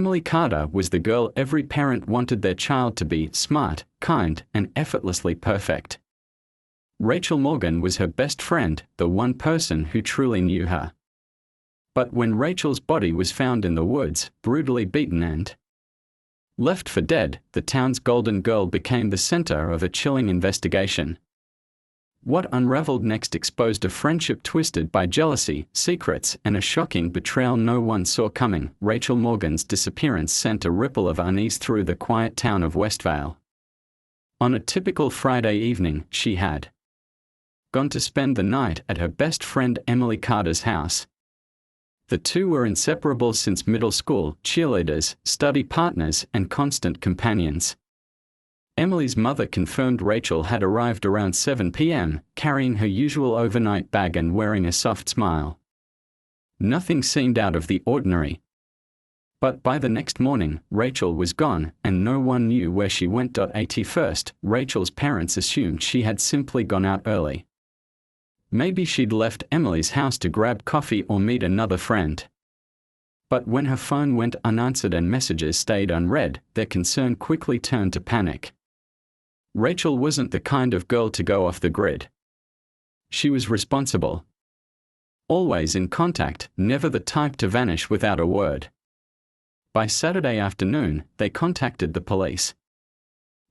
Emily Carter was the girl every parent wanted their child to be: smart, kind, and effortlessly perfect. Rachel Morgan was her best friend, the one person who truly knew her. But when Rachel's body was found in the woods, brutally beaten and left for dead, the town's golden girl became the center of a chilling investigation. What unraveled next exposed a friendship twisted by jealousy, secrets, and a shocking betrayal no one saw coming. Rachel Morgan's disappearance sent a ripple of unease through the quiet town of Westvale. On a typical Friday evening, she had gone to spend the night at her best friend Emily Carter's house. The two were inseparable since middle school, cheerleaders, study partners, and constant companions. Emily's mother confirmed Rachel had arrived around 7 p.m., carrying her usual overnight bag and wearing a soft smile. Nothing seemed out of the ordinary. But by the next morning, Rachel was gone, and no one knew where she went. At first, Rachel's parents assumed she had simply gone out early. Maybe she'd left Emily's house to grab coffee or meet another friend. But when her phone went unanswered and messages stayed unread, their concern quickly turned to panic. Rachel wasn't the kind of girl to go off the grid. She was responsible. Always in contact, never the type to vanish without a word. By Saturday afternoon, they contacted the police.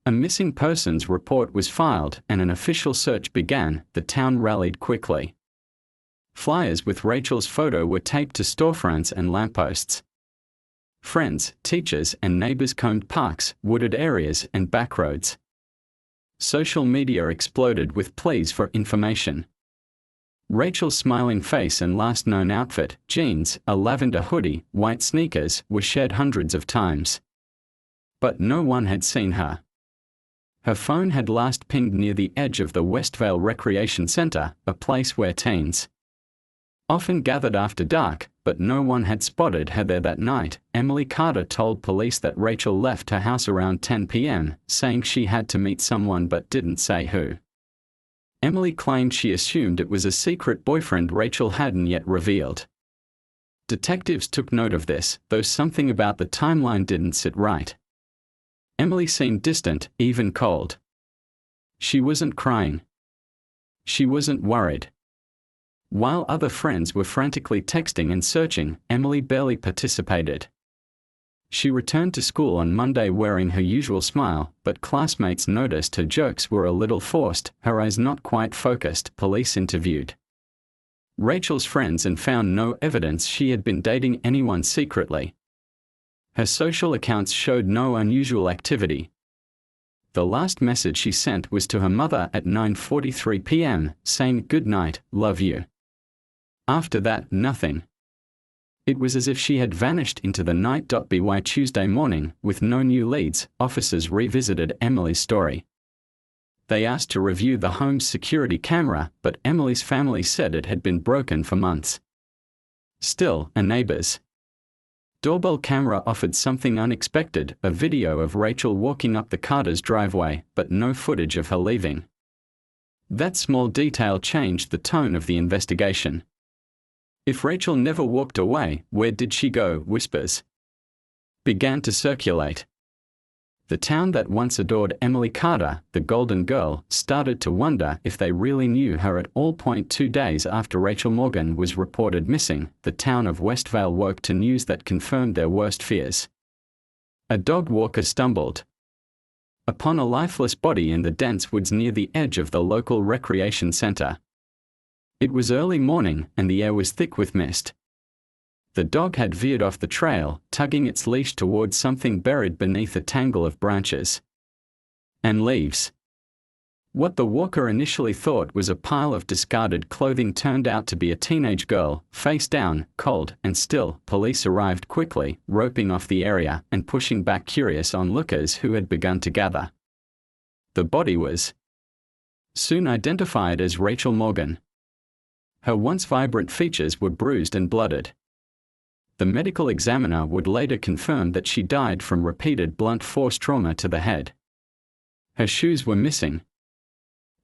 A missing persons report was filed and an official search began. The town rallied quickly. Flyers with Rachel's photo were taped to storefronts and lampposts. Friends, teachers, and neighbors combed parks, wooded areas, and backroads. Social media exploded with pleas for information. Rachel's smiling face and last known outfit, jeans, a lavender hoodie, white sneakers, were shared hundreds of times. But no one had seen her. Her phone had last pinged near the edge of the Westvale Recreation Center, a place where teens often gathered after dark, but no one had spotted her there that night. Emily Carter told police that Rachel left her house around 10 p.m., saying she had to meet someone but didn't say who. Emily claimed she assumed it was a secret boyfriend Rachel hadn't yet revealed. Detectives took note of this, though something about the timeline didn't sit right. Emily seemed distant, even cold. She wasn't crying. She wasn't worried. While other friends were frantically texting and searching, Emily barely participated. She returned to school on Monday wearing her usual smile, but classmates noticed her jokes were a little forced, her eyes not quite focused. Police interviewed Rachel's friends and found no evidence she had been dating anyone secretly. Her social accounts showed no unusual activity. The last message she sent was to her mother at 9:43 p.m., saying, "Good night, love you." After that, nothing. It was as if she had vanished into the night. By Tuesday morning, with no new leads, officers revisited Emily's story. They asked to review the home's security camera, but Emily's family said it had been broken for months. Still, a neighbor's doorbell camera offered something unexpected: a video of Rachel walking up the Carter's driveway, but no footage of her leaving. That small detail changed the tone of the investigation. If Rachel never walked away, where did she go? Whispers began to circulate. The town that once adored Emily Carter, the Golden Girl, started to wonder if they really knew her at all. 2 days after Rachel Morgan was reported missing, the town of Westvale woke to news that confirmed their worst fears. A dog walker stumbled upon a lifeless body in the dense woods near the edge of the local recreation center. It was early morning, and the air was thick with mist. The dog had veered off the trail, tugging its leash towards something buried beneath a tangle of branches and leaves. What the walker initially thought was a pile of discarded clothing turned out to be a teenage girl, face down, cold and still. Police arrived quickly, roping off the area and pushing back curious onlookers who had begun to gather. The body was soon identified as Rachel Morgan. Her once vibrant features were bruised and blooded. The medical examiner would later confirm that she died from repeated blunt force trauma to the head. Her shoes were missing.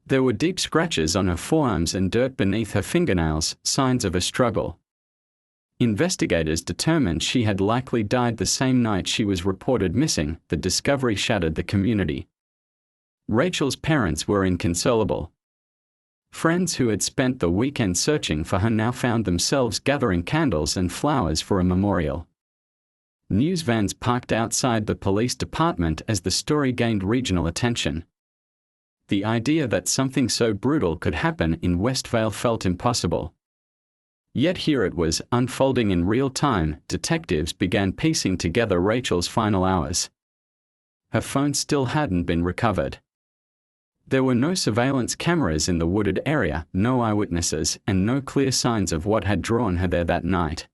There were deep scratches on her forearms and dirt beneath her fingernails, signs of a struggle. Investigators determined she had likely died the same night she was reported missing. The discovery shattered the community. Rachel's parents were inconsolable. Friends who had spent the weekend searching for her now found themselves gathering candles and flowers for a memorial. News vans parked outside the police department as the story gained regional attention. The idea that something so brutal could happen in Westvale felt impossible. Yet here it was, unfolding in real time. Detectives began piecing together Rachel's final hours. Her phone still hadn't been recovered. There were no surveillance cameras in the wooded area, no eyewitnesses, and no clear signs of what had drawn her there that night.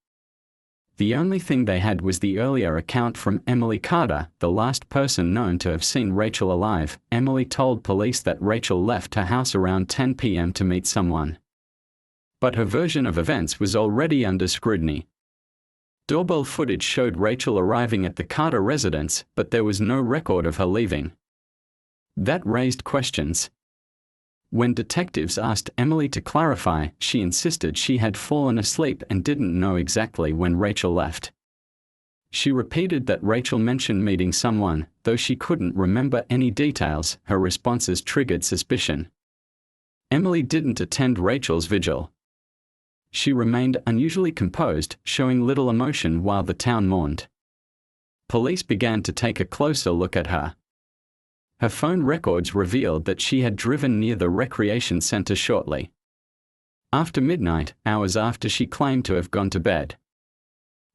The only thing they had was the earlier account from Emily Carter, the last person known to have seen Rachel alive. Emily told police that Rachel left her house around 10 p.m. to meet someone. But her version of events was already under scrutiny. Doorbell footage showed Rachel arriving at the Carter residence, but there was no record of her leaving. That raised questions. When detectives asked Emily to clarify, she insisted she had fallen asleep and didn't know exactly when Rachel left. She repeated that Rachel mentioned meeting someone, though she couldn't remember any details. Her responses triggered suspicion. Emily didn't attend Rachel's vigil. She remained unusually composed, showing little emotion while the town mourned. Police began to take a closer look at her. Her phone records revealed that she had driven near the recreation center shortly after midnight, hours after she claimed to have gone to bed.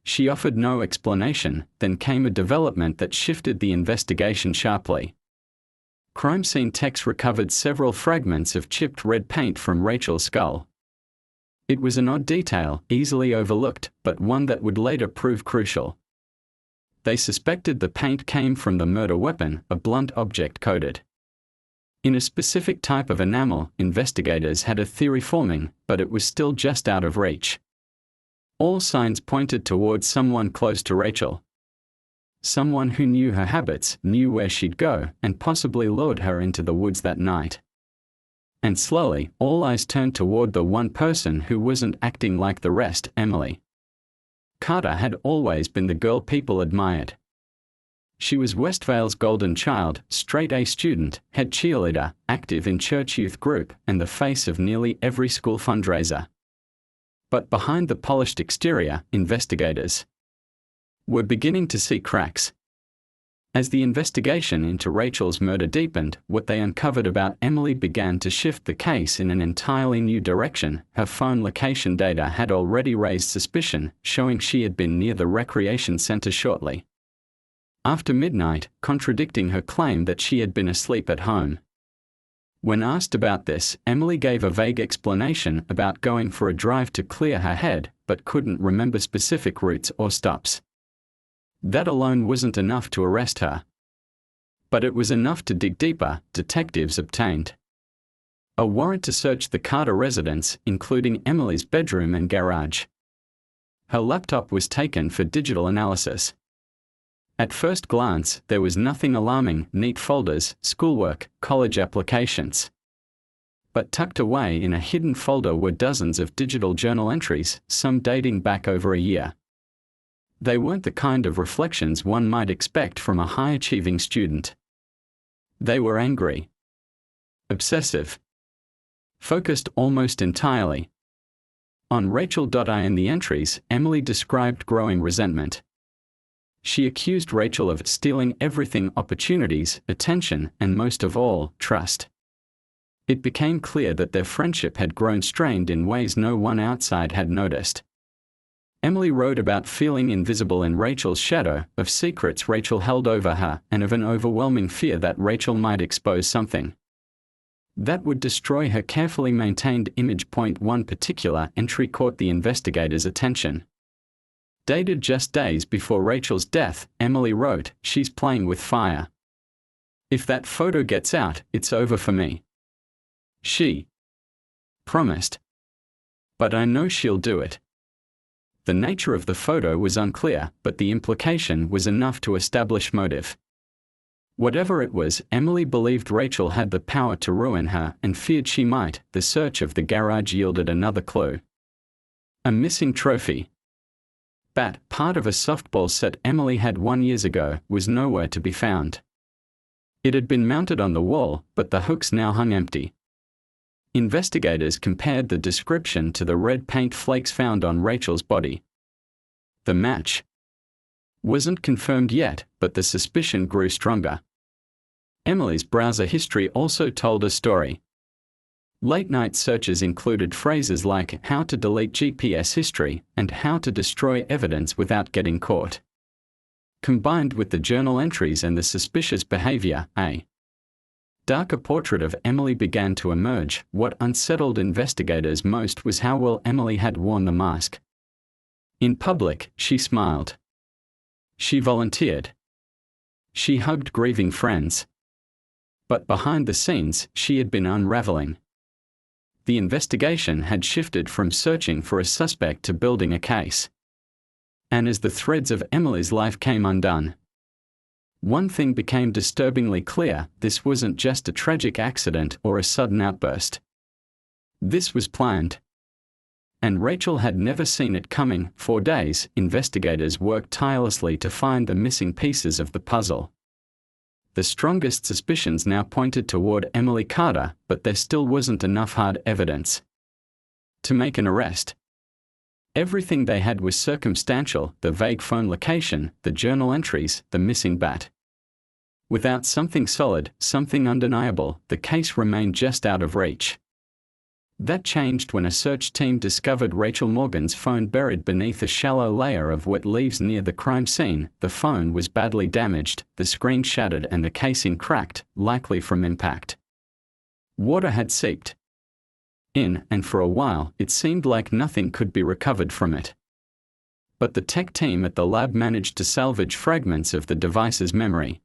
She offered no explanation. Then came a development that shifted the investigation sharply. Crime scene techs recovered several fragments of chipped red paint from Rachel's skull. It was an odd detail, easily overlooked, but one that would later prove crucial. They suspected the paint came from the murder weapon, a blunt object coated in a specific type of enamel. Investigators had a theory forming, but it was still just out of reach. All signs pointed towards someone close to Rachel. Someone who knew her habits, knew where she'd go, and possibly lured her into the woods that night. And slowly, all eyes turned toward the one person who wasn't acting like the rest, Emily. Carter had always been the girl people admired. She was Westvale's golden child, straight-A student, head cheerleader, active in church youth group, and the face of nearly every school fundraiser. But behind the polished exterior, investigators were beginning to see cracks. As the investigation into Rachel's murder deepened, what they uncovered about Emily began to shift the case in an entirely new direction. Her phone location data had already raised suspicion, showing she had been near the recreation center shortly after midnight, contradicting her claim that she had been asleep at home. When asked about this, Emily gave a vague explanation about going for a drive to clear her head, but couldn't remember specific routes or stops. That alone wasn't enough to arrest her. But it was enough to dig deeper. Detectives obtained a warrant to search the Carter residence, including Emily's bedroom and garage. Her laptop was taken for digital analysis. At first glance, there was nothing alarming: neat folders, schoolwork, college applications. But tucked away in a hidden folder were dozens of digital journal entries, some dating back over a year. They weren't the kind of reflections one might expect from a high-achieving student. They were angry, obsessive, focused almost entirely on Rachel. In the entries, Emily described growing resentment. She accused Rachel of stealing everything: opportunities, attention, and most of all, trust. It became clear that their friendship had grown strained in ways no one outside had noticed. Emily wrote about feeling invisible in Rachel's shadow, of secrets Rachel held over her, and of an overwhelming fear that Rachel might expose something that would destroy her carefully maintained image. One particular entry caught the investigators' attention. Dated just days before Rachel's death, Emily wrote, "She's playing with fire. If that photo gets out, it's over for me. She promised. But I know she'll do it." The nature of the photo was unclear, but the implication was enough to establish motive. Whatever it was, Emily believed Rachel had the power to ruin her and feared she might. The search of the garage yielded another clue: a missing trophy. bat, part of a softball set Emily had 1 year ago, was nowhere to be found. It had been mounted on the wall, but the hooks now hung empty. Investigators compared the description to the red paint flakes found on Rachel's body. The match wasn't confirmed yet, but the suspicion grew stronger. Emily's browser history also told a story. Late-night searches included phrases like "how to delete GPS history" and "how to destroy evidence without getting caught." Combined with the journal entries and the suspicious behavior, a darker portrait of Emily began to emerge. What unsettled investigators most was how well Emily had worn the mask. In public, she smiled. She volunteered. She hugged grieving friends. But behind the scenes, she had been unraveling. The investigation had shifted from searching for a suspect to building a case. And as the threads of Emily's life came undone, one thing became disturbingly clear: this wasn't just a tragic accident or a sudden outburst. This was planned. And Rachel had never seen it coming. For days, investigators worked tirelessly to find the missing pieces of the puzzle. The strongest suspicions now pointed toward Emily Carter, but there still wasn't enough hard evidence to make an arrest. Everything they had was circumstantial: the vague phone location, the journal entries, the missing bat. Without something solid, something undeniable, the case remained just out of reach. That changed when a search team discovered Rachel Morgan's phone buried beneath a shallow layer of wet leaves near the crime scene. The phone was badly damaged, the screen shattered and the casing cracked, likely from impact. Water had seeped in, and for a while, it seemed like nothing could be recovered from it. But the tech team at the lab managed to salvage fragments of the device's memory.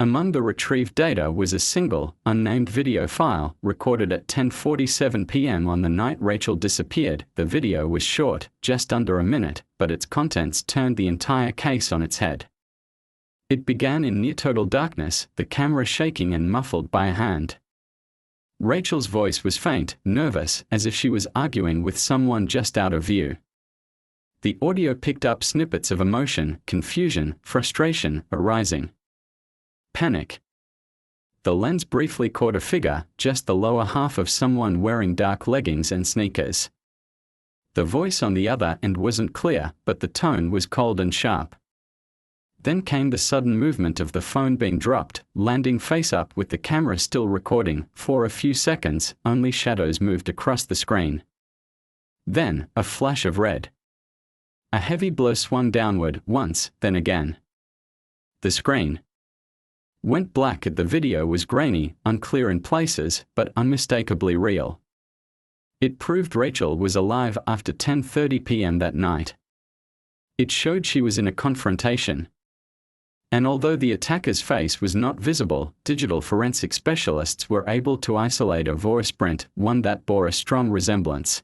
Among the retrieved data was a single, unnamed video file, recorded at 10:47 p.m. on the night Rachel disappeared. The video was short, just under a minute, but its contents turned the entire case on its head. It began in near-total darkness, the camera shaking and muffled by a hand. Rachel's voice was faint, nervous, as if she was arguing with someone just out of view. The audio picked up snippets of emotion, confusion, frustration, arising panic. The lens briefly caught a figure, just the lower half of someone wearing dark leggings and sneakers. The voice on the other end wasn't clear, but the tone was cold and sharp. Then came the sudden movement of the phone being dropped, landing face up with the camera still recording. For a few seconds, only shadows moved across the screen. Then, a flash of red. A heavy blur swung downward, once, then again. The screen went black. The video was grainy, unclear in places, but unmistakably real. It proved Rachel was alive after 10:30 p.m. that night. It showed she was in a confrontation. And although the attacker's face was not visible, digital forensic specialists were able to isolate a voice print, one that bore a strong resemblance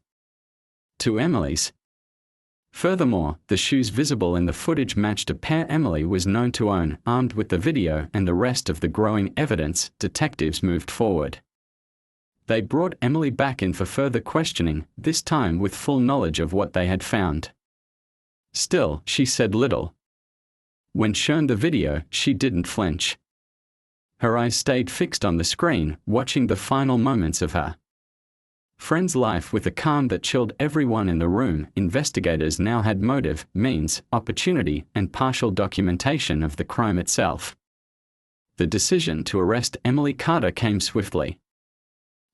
to Emily's. Furthermore, the shoes visible in the footage matched a pair Emily was known to own. Armed with the video and the rest of the growing evidence, detectives moved forward. They brought Emily back in for further questioning, this time with full knowledge of what they had found. Still, she said little. When shown the video, she didn't flinch. Her eyes stayed fixed on the screen, watching the final moments of her friend's life with a calm that chilled everyone in the room. Investigators now had motive, means, opportunity, and partial documentation of the crime itself. The decision to arrest Emily Carter came swiftly.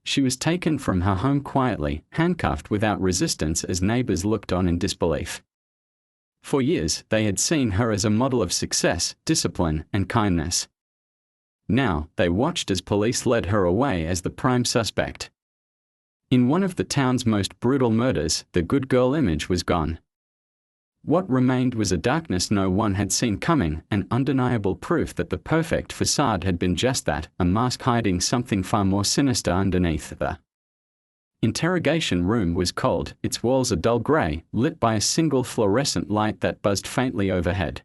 She was taken from her home quietly, handcuffed without resistance as neighbors looked on in disbelief. For years, they had seen her as a model of success, discipline, and kindness. Now, they watched as police led her away as the prime suspect. In one of the town's most brutal murders, the good girl image was gone. What remained was a darkness no one had seen coming, an undeniable proof that the perfect facade had been just that, a mask hiding something far more sinister underneath. The interrogation room was cold, its walls a dull gray, lit by a single fluorescent light that buzzed faintly overhead.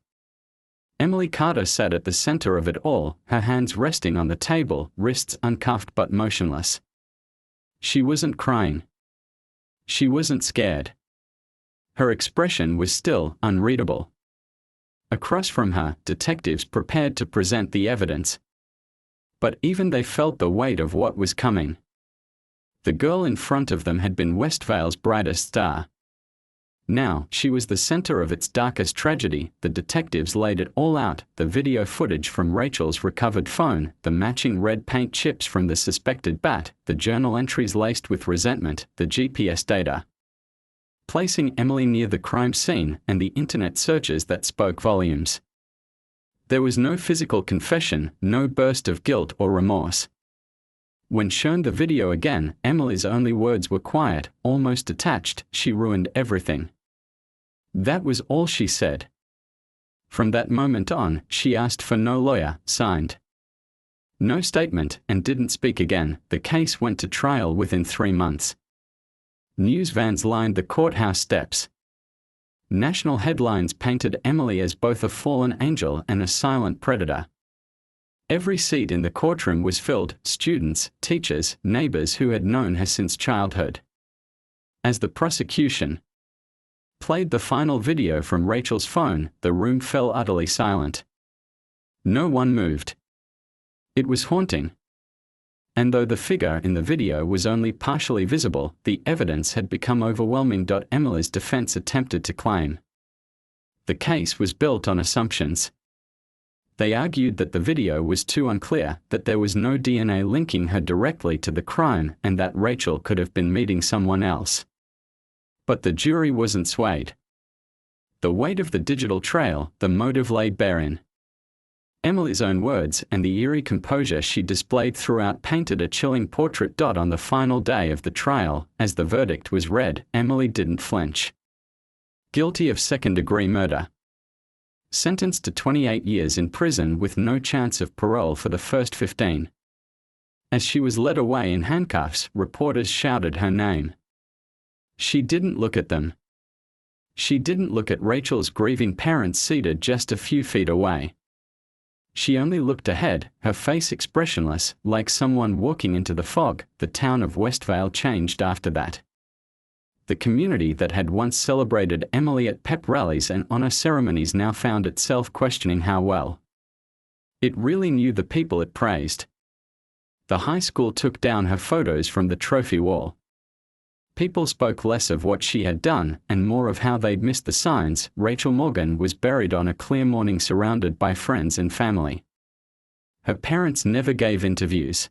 Emily Carter sat at the center of it all, her hands resting on the table, wrists uncuffed but motionless. She wasn't crying. She wasn't scared. Her expression was still unreadable. Across from her, detectives prepared to present the evidence. But even they felt the weight of what was coming. The girl in front of them had been Westvale's brightest star. Now, she was the center of its darkest tragedy. The detectives laid it all out: the video footage from Rachel's recovered phone, the matching red paint chips from the suspected bat, the journal entries laced with resentment, the GPS data, placing Emily near the crime scene, and the internet searches that spoke volumes. There was no physical confession, no burst of guilt or remorse. When shown the video again, Emily's only words were quiet, almost detached: "She ruined everything." That was all she said. From that moment on, she asked for no lawyer, signed no statement, and didn't speak again. The case went to trial within 3 months. News vans lined the courthouse steps. National headlines painted Emily as both a fallen angel and a silent predator. Every seat in the courtroom was filled: students, teachers, neighbors who had known her since childhood. As the prosecution played the final video from Rachel's phone, the room fell utterly silent. No one moved. It was haunting. And though the figure in the video was only partially visible, the evidence had become overwhelming. Emily's defense attempted to claim the case was built on assumptions. They argued that the video was too unclear, that there was no DNA linking her directly to the crime, and that Rachel could have been meeting someone else. But the jury wasn't swayed. The weight of the digital trail, the motive laid bare in Emily's own words, and the eerie composure she displayed throughout painted a chilling portrait. On the final day of the trial, as the verdict was read, Emily didn't flinch. Guilty of second-degree murder. Sentenced to 28 years in prison with no chance of parole for the first 15. As she was led away in handcuffs, reporters shouted her name. She didn't look at them. She didn't look at Rachel's grieving parents seated just a few feet away. She only looked ahead, her face expressionless, like someone walking into the fog. The town of Westvale changed after that. The community that had once celebrated Emily at pep rallies and honor ceremonies now found itself questioning how well it really knew the people it praised. The high school took down her photos from the trophy wall. People spoke less of what she had done, and more of how they'd missed the signs. Rachel Morgan was buried on a clear morning surrounded by friends and family. Her parents never gave interviews.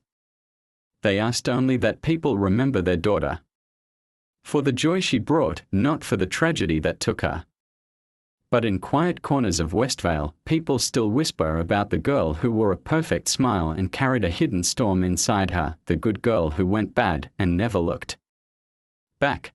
They asked only that people remember their daughter for the joy she brought, not for the tragedy that took her. But in quiet corners of Westvale, people still whisper about the girl who wore a perfect smile and carried a hidden storm inside her, the good girl who went bad and never looked back.